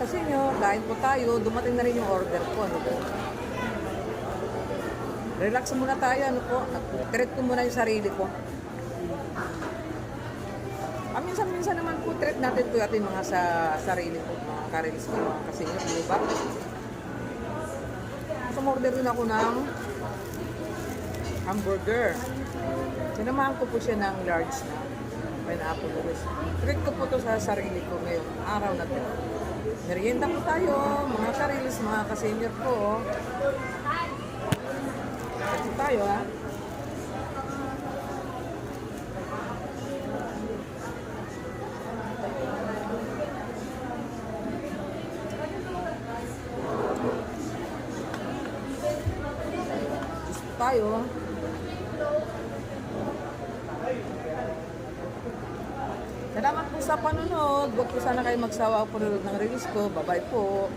Kasenyor, kain po tayo. Dumating na rin yung order ko. Ano po? Relax muna tayo. Ano po? Treat ko muna yung sarili ko. Minsan-minsan naman po treat natin po ating mga sa sarili ko. Mga karilis ko, mga kasenyor. Di ba? Sumorder din ako ng hamburger. Sinamahan ko po siya ng large na pineapple rice. Treat ko po to sa sarili ko ngayong araw na ito. Merienda po tayo, mga karilis, mga kasenyor po. Treat po tayo, ha? Treat po tayo. Salamat po sa panunod. Huwag po sana kayo magsawa po ng release ko. Bye-bye po.